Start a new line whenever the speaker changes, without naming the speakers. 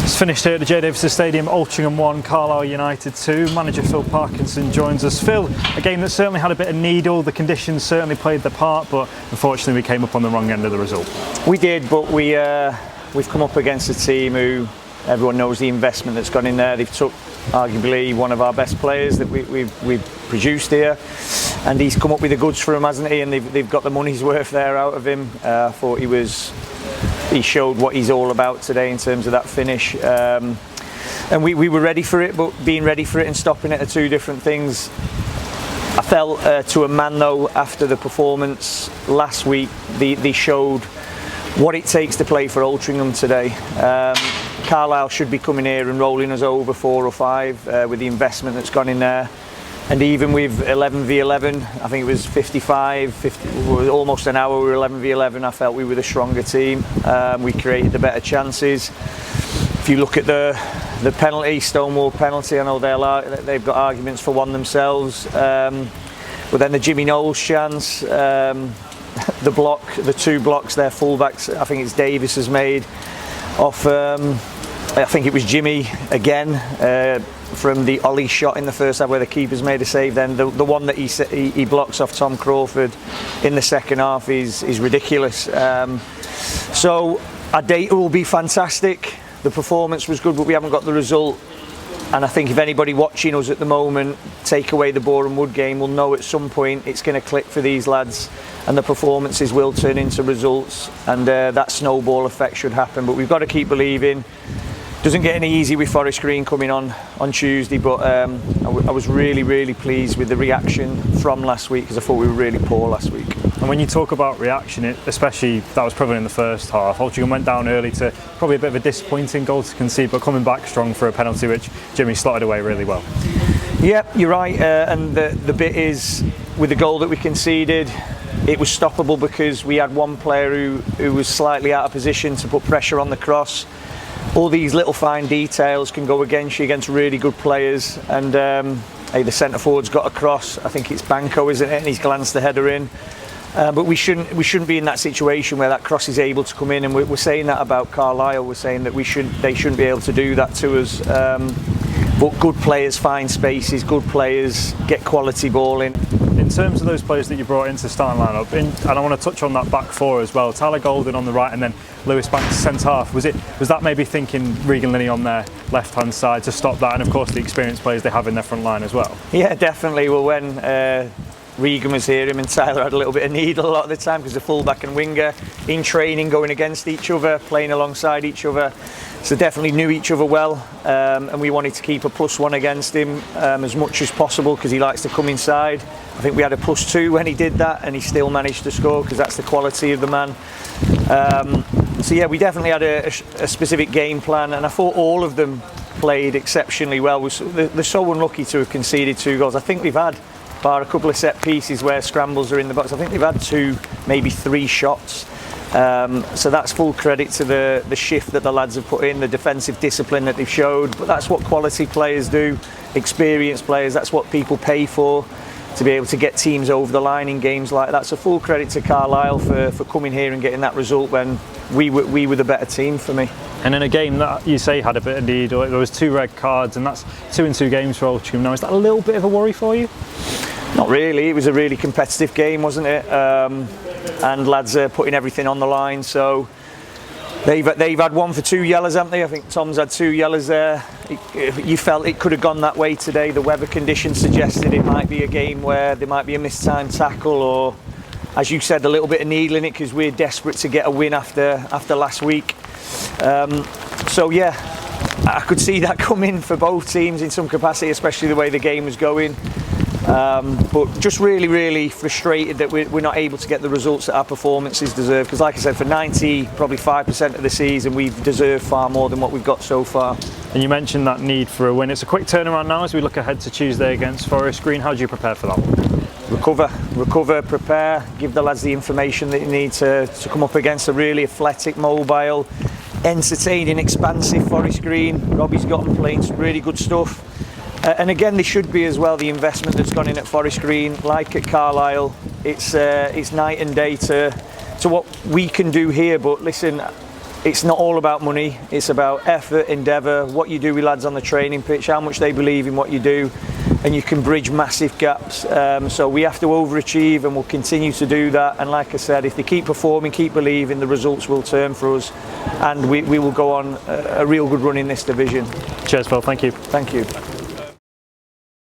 It's finished here at the J Davidson Stadium, Altrincham 1, Carlisle United 2. Manager Phil Parkinson joins us. Phil, a game that certainly had a bit of needle, the conditions certainly played their part, but unfortunately we came up on the wrong end of the result.
We did, but we've come up against a team who everyone knows the investment that's gone in there. They've took arguably one of our best players that we've produced here, and he's come up with the goods for him, hasn't he? And they've got the money's worth there out of him. I thought he showed what he's all about today in terms of that finish, and we were ready for it, but being ready for it and stopping it are two different things. I felt to a man though, after the performance last week, they showed what it takes to play for Altrincham today. Carlisle should be coming here and rolling us over 4 or 5 with the investment that's gone in there. And even with 11v11, I think it was 50, almost an hour, we were 11v11, I felt we were the stronger team. We created the better chances. If you look at the penalty, Stonewall penalty, I know they've got arguments for one themselves. But then the Jimmy Knowles chance, the two blocks, their fullbacks, I think it's Davis has made off, I think it was Jimmy again, from the Ollie shot in the first half where the keeper's made a save. Then the one that he blocks off Tom Crawford in the second half is ridiculous. So our data will be fantastic. The performance was good, but we haven't got the result. And I think if anybody watching us at the moment take away the Boreham Wood game, will know at some point it's going to click for these lads, and the performances will turn into results, and that snowball effect should happen. But we've got to keep believing. Doesn't get any easy with Forest Green coming on Tuesday, but I was really pleased with the reaction from last week, because I thought we were really poor last week.
And when you talk about reaction, especially that was probably in the first half, Altrincham went down early to probably a bit of a disappointing goal to concede, but coming back strong for a penalty which Jimmy slotted away really well.
Yeah, you're right, and the bit is, with the goal that we conceded, it was stoppable because we had one player who was slightly out of position to put pressure on the cross. All these little fine details can go against you against really good players, and the centre forward's got a cross. I think it's Banco, isn't it? And he's glanced the header in. But we shouldn't be in that situation where that cross is able to come in, and we're saying that about Carlisle. We're saying that they shouldn't be able to do that to us. But good players find spaces, good players get quality ball in.
In terms of those players that you brought into the starting lineup, and I want to touch on that back four as well. Tyler Golden on the right, and then Lewis Banks centre half. Was that maybe thinking Regan Linney on their left hand side to stop that, and of course the experienced players they have in their front line as well?
Yeah, definitely. Well, when Regan was here, him and Tyler had a little bit of needle a lot of the time, because the fullback and winger in training, going against each other, playing alongside each other. So definitely knew each other well, and we wanted to keep a +1 against him as much as possible, because he likes to come inside. I think we had a +2 when he did that, and he still managed to score, because that's the quality of the man. So yeah, we definitely had a specific game plan, and I thought all of them played exceptionally well. They're so unlucky to have conceded 2 goals. I think we've had, bar a couple of set pieces where scrambles are in the box, I think they've had 2, maybe 3 shots. So that's full credit to the shift that the lads have put in, the defensive discipline that they've showed. But that's what quality players do, experienced players. That's what people pay for, to be able to get teams over the line in games like that. So full credit to Carlisle for coming here and getting that result when we were the better team for me.
And in a game that you say had a bit of need, there was 2 red cards, and that's 2 in 2 games for Altrincham. Now, is that a little bit of a worry for you?
Not really. It was a really competitive game, wasn't it? And lads are putting everything on the line. So they've had 1 for 2 yellows, haven't they? I think Tom's had 2 yellows there. You felt it could have gone that way today. The weather conditions suggested it might be a game where there might be a mistimed tackle, or, as you said, a little bit of needle in it, because we're desperate to get a win after last week. So yeah, I could see that coming for both teams in some capacity, especially the way the game was going. But just really frustrated that we're not able to get the results that our performances deserve, because like I said, for 90, probably 5% of the season, we've deserved far more than what we've got so far.
And you mentioned that need for a win. It's a quick turnaround now as we look ahead to Tuesday against Forest Green. How do you prepare for that one? Recover, prepare, give the lads the information that you need to come up against a really athletic, mobile, entertaining, expansive Forest Green. Robbie's got them playing some really good stuff. And again, there should be as well the investment that's gone in at Forest Green, like at Carlisle. It's night and day to what we can do here. But listen,
it's not all about money. It's about effort, endeavour, what you do with lads on the training pitch, how much they believe in what you do, and you can bridge massive gaps. So we have to overachieve, and we'll continue to do that. And like I said, if they keep performing, keep believing, the results will turn for us, and we will go on a real good run in this division.
Cheers, Phil. Thank you.
Thank you.